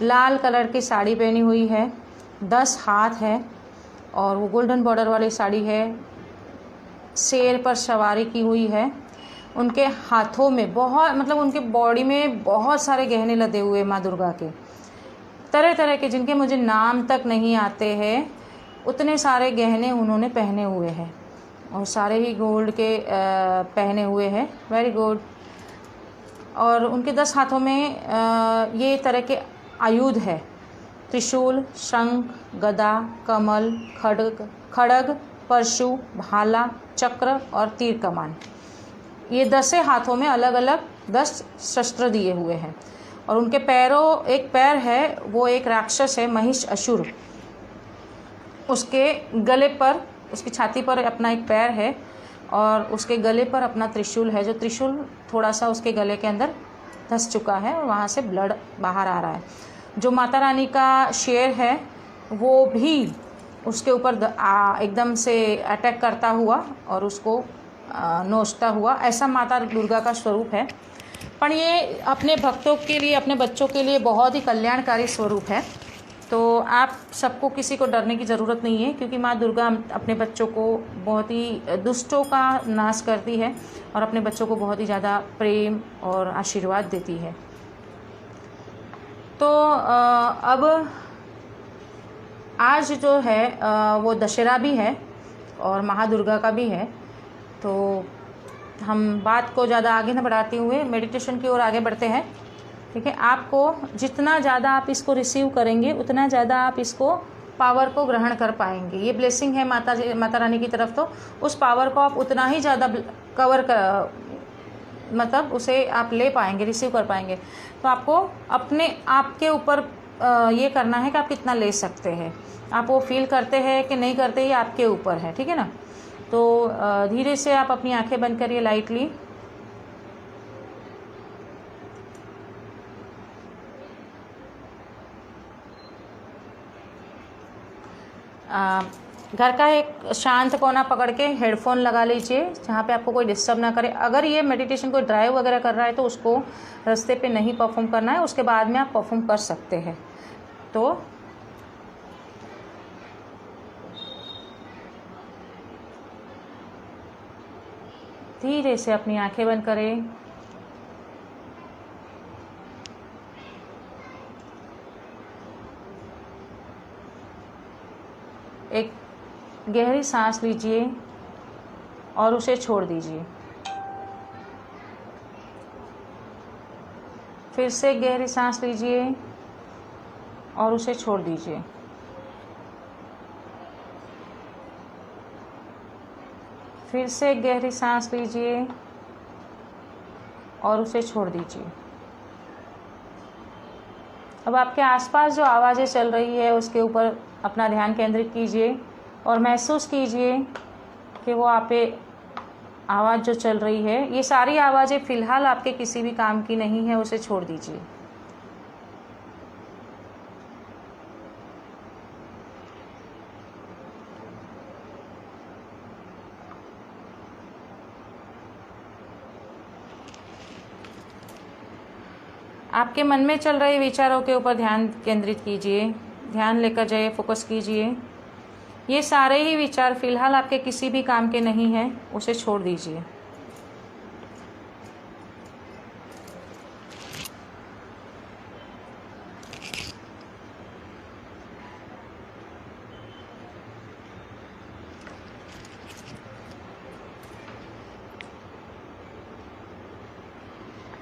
लाल colour की साड़ी पहनी हुई है, 10 हाथ है और वो गोल्डन बॉर्डर वाली साड़ी है। शेर पर सवारी की हुई है। उनके हाथों में बहुत मतलब उनके बॉडी में बहुत सारे गहने लदे हुए माँ दुर्गा के, तरह तरह के, जिनके मुझे नाम तक नहीं आते हैं, उतने सारे गहने उन्होंने पहने हुए हैं और सारे ही गोल्ड के पहने हुए हैं। Very good. और उनके 10 हाथों में ये तरह के आयुध है, त्रिशूल, शंख, गदा, कमल, खड्ग, परशु, भाला, चक्र और तीर कमान। ये 10 हाथों में अलग अलग 10 शस्त्र दिए हुए हैं। और उनके पैरों, एक पैर है वो एक राक्षस है, महिषासुर, उसके गले पर, उसकी छाती पर अपना एक पैर है और उसके गले पर अपना त्रिशूल है, जो त्रिशूल थोड़ा सा उसके गले के अंदर धंस चुका है और वहाँ से ब्लड बाहर आ रहा है। जो माता रानी का शेर है वो भी उसके ऊपर एकदम से अटैक करता हुआ और उसको नोचता हुआ, ऐसा माता दुर्गा का स्वरूप है। पर ये अपने भक्तों के लिए, अपने बच्चों के लिए बहुत ही कल्याणकारी स्वरूप है। तो आप सबको, किसी को डरने की ज़रूरत नहीं है, क्योंकि माँ दुर्गा अपने बच्चों को बहुत ही दुष्टों का नाश करती है और अपने बच्चों को बहुत ही ज़्यादा प्रेम और आशीर्वाद देती है। तो अब आज जो है वो दशहरा भी है और महादुर्गा का भी है। तो हम बात को ज़्यादा आगे न बढ़ाते हुए मेडिटेशन की ओर आगे बढ़ते हैं। ठीक है, आपको जितना ज़्यादा आप इसको रिसीव करेंगे उतना ज़्यादा आप इसको पावर को ग्रहण कर पाएंगे। ये ब्लेसिंग है माता रानी की तरफ, तो उस पावर को आप उतना ही ज़्यादा मतलब उसे आप ले पाएंगे, रिसीव कर पाएंगे। तो आपको अपने आप के ऊपर ये करना है कि आप कितना ले सकते हैं। आप वो फील करते हैं कि नहीं करते, ये आपके ऊपर है। ठीक है ना। तो धीरे से आप अपनी आंखें बंद करिए लाइटली। घर का एक शांत कोना पकड़ के हेडफोन लगा लीजिए जहाँ पे आपको कोई डिस्टर्ब ना करे। अगर ये मेडिटेशन कोई ड्राइव वगैरह कर रहा है तो उसको रास्ते पे नहीं परफॉर्म करना है, उसके बाद में आप परफॉर्म कर सकते हैं। तो धीरे से अपनी आंखें बंद करें। एक गहरी सांस लीजिए और उसे छोड़ दीजिए। फिर से गहरी सांस लीजिए और उसे छोड़ दीजिए। फिर से गहरी सांस लीजिए और उसे छोड़ दीजिए। अब आपके आसपास जो आवाज़ें चल रही है उसके ऊपर अपना ध्यान केंद्रित कीजिए और महसूस कीजिए कि वो आप पे आवाज़ जो चल रही है, ये सारी आवाज़ें फ़िलहाल आपके किसी भी काम की नहीं है, उसे छोड़ दीजिए। आपके मन में चल रहे विचारों के ऊपर ध्यान केंद्रित कीजिए, ध्यान लेकर जाइए, फोकस कीजिए। ये सारे ही विचार फिलहाल आपके किसी भी काम के नहीं हैं, उसे छोड़ दीजिए।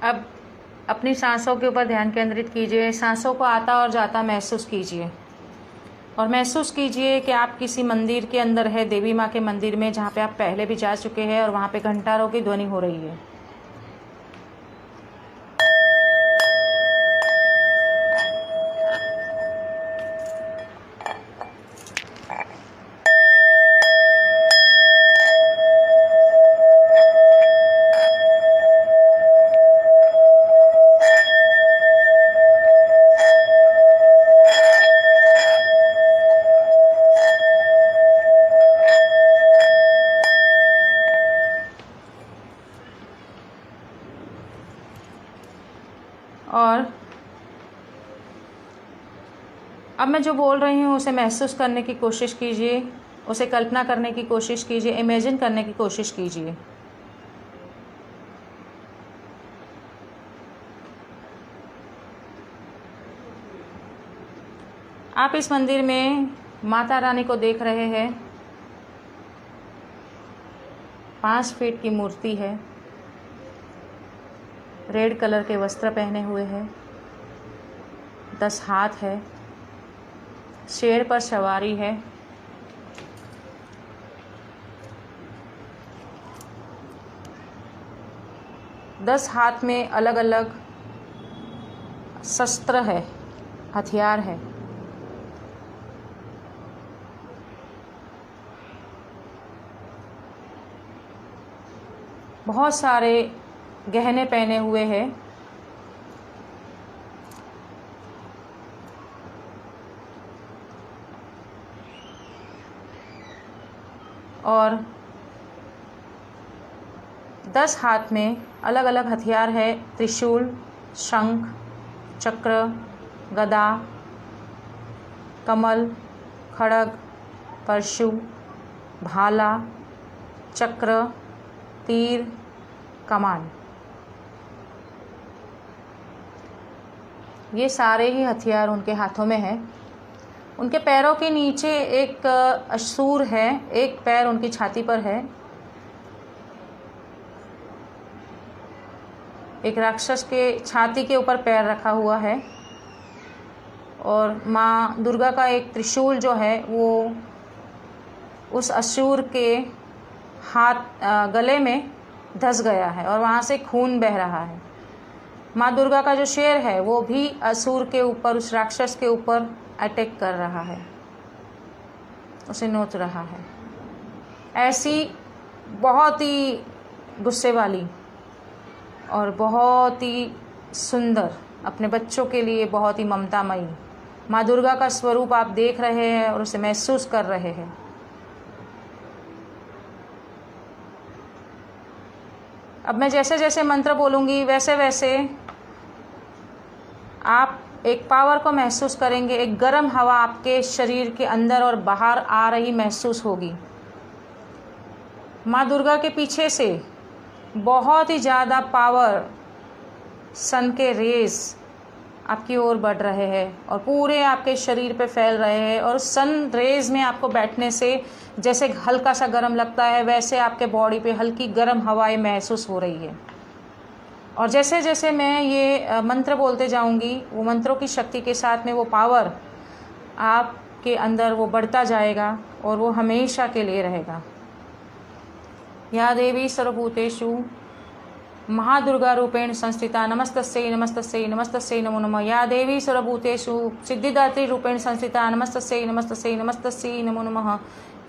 अब अपनी सांसों के ऊपर ध्यान केंद्रित कीजिए। सांसों को आता और जाता महसूस कीजिए और महसूस कीजिए कि आप किसी मंदिर के अंदर है, देवी माँ के मंदिर में, जहाँ पे आप पहले भी जा चुके हैं और वहाँ पे घंटारों की ध्वनि हो रही है। और अब मैं जो बोल रही हूँ उसे महसूस करने की कोशिश कीजिए, उसे कल्पना करने की कोशिश कीजिए, इमेजिन करने की कोशिश कीजिए। आप इस मंदिर में माता रानी को देख रहे हैं। 5 फीट की मूर्ति है, रेड कलर के वस्त्र पहने हुए है, 10 हाथ है, शेर पर सवारी है। दस हाथ में अलग अलग शस्त्र है, हथियार है। बहुत सारे गहने पहने हुए हैं। और 10 हाथ में अलग अलग हथियार है, त्रिशूल, शंख, चक्र, गदा, कमल, खड्ग, परशु, भाला, चक्र, तीर, कमान। ये सारे ही हथियार उनके हाथों में है। उनके पैरों के नीचे एक असूर है, एक पैर उनकी छाती पर है। एक राक्षस के छाती के ऊपर पैर रखा हुआ है। और माँ दुर्गा का एक त्रिशूल जो है वो उस असुर के गले में धंस गया है और वहाँ से खून बह रहा है। माँ दुर्गा का जो शेर है वो भी असुर के ऊपर, उस राक्षस के ऊपर अटैक कर रहा है, उसे नोच रहा है। ऐसी बहुत ही गुस्से वाली और बहुत ही सुंदर, अपने बच्चों के लिए बहुत ही ममतामयी माँ दुर्गा का स्वरूप आप देख रहे हैं और उसे महसूस कर रहे हैं। अब मैं जैसे जैसे मंत्र बोलूँगी वैसे वैसे आप एक पावर को महसूस करेंगे। एक गर्म हवा आपके शरीर के अंदर और बाहर आ रही महसूस होगी। माँ दुर्गा के पीछे से बहुत ही ज़्यादा पावर, सन के रेस आपकी ओर बढ़ रहे हैं और पूरे आपके शरीर पे फैल रहे हैं। और सन रेज में आपको बैठने से जैसे हल्का सा गर्म लगता है, वैसे आपके बॉडी पे हल्की गर्म हवाएं महसूस हो रही है। और जैसे जैसे मैं ये मंत्र बोलते जाऊंगी, वो मंत्रों की शक्ति के साथ में वो पावर आपके अंदर वो बढ़ता जाएगा और वो हमेशा के लिए रहेगा। या देवी सर्वभूतेषु महादुर्गा रूपेण संस्थिता नमस्तस्यै नमस्तस्यै नमस्तस्यै नमो नमः। या देवी सर्वभूतेषु सिद्धिदात्री रूपेण संस्थिता नमस्तस्यै नमस्तस्यै नमस्तस्यै नमो नमः।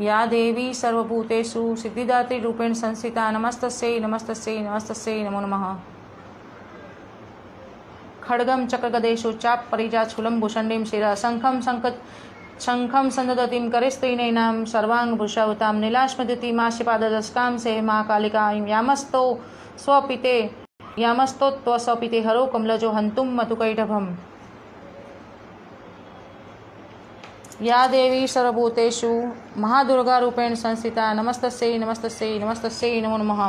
या देवी सर्वभूतेषु सिद्धिदात्री रूपेण संस्थिता नमस्तस्यै नमस्तस्यै नमस्तस्यै नमो नमः। खड्गम चक्रगदेषु चाप परिजाच्छूलं भूषण्डीं शिरा शंखम संदधतीं करेस्त्रीनैनां सर्वांगभूषावतां नीलाश्मदितिमाश्यपाददस्कां से महाकालिकां यामस्तो स्वपिते यामस्तोत्वस्वपिते हरो कमलजो हंतुम मधुकैटभम्। या देवी सर्वभूतेषु महादुर्गा रूपेण संस्थिता नमस्तस्यै नमस्तस्यै नमस्तस्यै नमो नमः।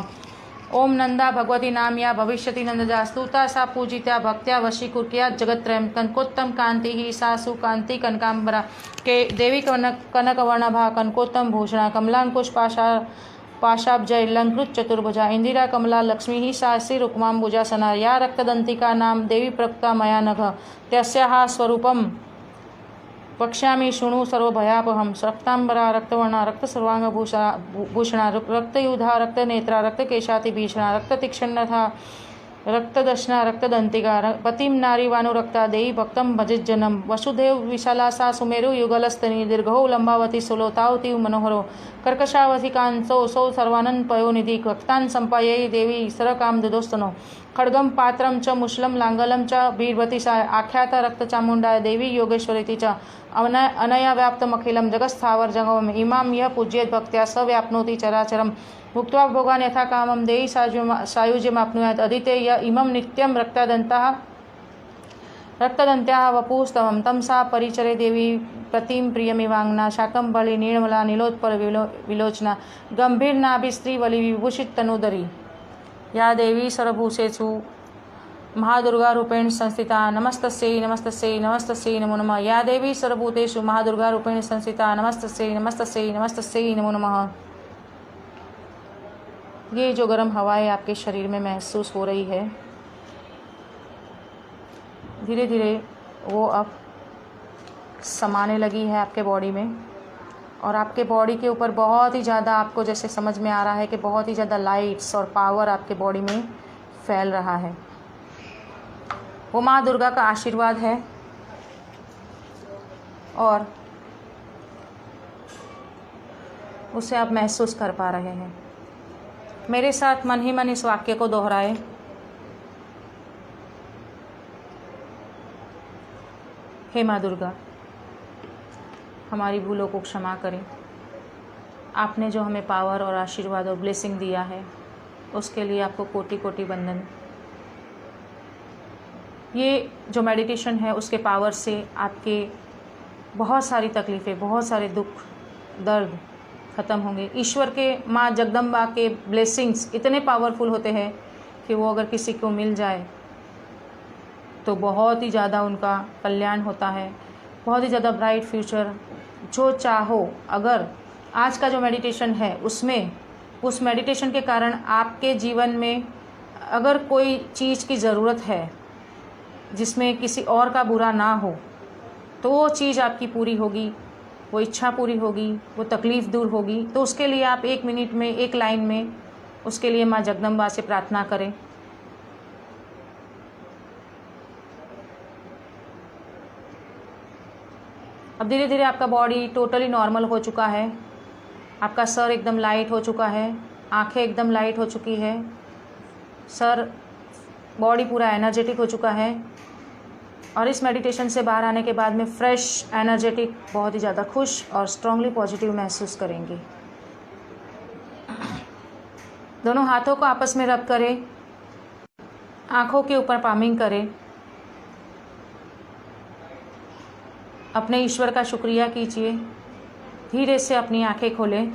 ओम नंदा भगवती नाम या भविष्यति नंदजा स्तुता सा पूजिता भक्त्या वशीकुर्या जगत्त्रयम्। कनकोत्तम कांति ही सासु कांति कनकांबरा के देवी कनकवर्णभा कनकोत्तम भूषणा कमलांकुश पाशाब्जय लंकृत चतुर्भुजा इंदिरा कमला लक्ष्मी ही सासी रुक्मांबुजासना। या रक्तदंतिका नाम देवी प्रक्ता मया नघ तस्याः स्वरूपम वक्ष्यामि शृणु सर्वभयापहं। रक्तांबरा रक्तवर्णा रक्तसर्वांगभूषणा रक्तयुधा रक्तनेत्रा रक्तकेशातिभीषणा रक्ततीक्ष्णथा रक्तदशना रक्तदंतिका पतिं नारीवानुरक्ता देवी भक्तं भजिज्जनम। वसुदेव विशालासा सुमेरु युगलस्तनी दीर्घो लंबावती सुलोतावती मनोहरो कर्कशावती कांतो सौ सर्वानंद पयोनिधि भक्तान् संपायै देवी सरकाम ददोस्तनो। खड्गम पात्रम च मुशलम लांगलम च भीर्भति सा आख्याता रक्तचामुंडा देवी योगेश्वरीति च अनया व्याप्तमखिलं जगत्स्थावर जंगमम्। इमां यः पूज्येत् भक्त्या स व्याप्नोति चराचरम्। भुक्त्वा भोगान् यथा कामं देहि सायुज्यमाप्नुयात्। अदिते य इमं नित्यं रक्तादन्तः रक्तदन्त्याः वपुस्तवं तं सा परिचरे देवी प्रतिं प्रियमिवाङ्गना शाकम्भरी निर्मला नीलोत्पल विलोचना गम्भीरनाभिस्त्रीवली विभूषित तनुदरी या देवी सर्वभूतेषु महादुर्गा रूपेण संस्थिता नमस्तस्यै नमस्तस्यै नमस्तस्यै नमो नमः। या देवी सर्वभूतेषु महादुर्गा रूपेण संस्थिता नमस्तस्यै नमस्तस्यै नमस्तस्यै नमो नमः। ये जो गर्म हवाएं आपके शरीर में महसूस हो रही है, धीरे धीरे वो अब समाने लगी है आपके बॉडी में, और आपके बॉडी के ऊपर बहुत ही ज़्यादा आपको जैसे समझ में आ रहा है कि बहुत ही ज़्यादा लाइट्स और पावर आपके बॉडी में फैल रहा है। वो माँ दुर्गा का आशीर्वाद है और उसे आप महसूस कर पा रहे हैं। मेरे साथ मन ही मन इस वाक्य को दोहराए। हे माँ दुर्गा, हमारी भूलों को क्षमा करें। आपने जो हमें पावर और आशीर्वाद और ब्लेसिंग दिया है उसके लिए आपको कोटि कोटि वंदन। ये जो मेडिटेशन है उसके पावर से आपके बहुत सारी तकलीफ़ें, बहुत सारे दुख दर्द ख़त्म होंगे। ईश्वर के माँ जगदम्बा के ब्लेसिंग्स इतने पावरफुल होते हैं कि वो अगर किसी को मिल जाए तो बहुत ही ज़्यादा उनका कल्याण होता है, बहुत ही ज़्यादा ब्राइट फ्यूचर जो चाहो। अगर आज का जो मेडिटेशन है उसमें उस मेडिटेशन के कारण आपके जीवन में अगर कोई चीज़ की ज़रूरत है जिसमें किसी और का बुरा ना हो, तो वो चीज़ आपकी पूरी होगी, वो इच्छा पूरी होगी, वो तकलीफ़ दूर होगी। तो उसके लिए आप 1 मिनट में, 1 लाइन में उसके लिए माँ जगदम्बा से प्रार्थना करें। अब धीरे धीरे आपका बॉडी टोटली नॉर्मल हो चुका है। आपका सर एकदम लाइट हो चुका है, आंखें एकदम लाइट हो चुकी है, सर बॉडी पूरा एनर्जेटिक हो चुका है। और इस मेडिटेशन से बाहर आने के बाद में फ्रेश, एनर्जेटिक, बहुत ही ज़्यादा खुश और स्ट्रांगली पॉजिटिव महसूस करेंगे। दोनों हाथों को आपस में रब करें, आँखों के ऊपर पामिंग करें, अपने ईश्वर का शुक्रिया कीजिए। धीरे से अपनी आंखें खोलें।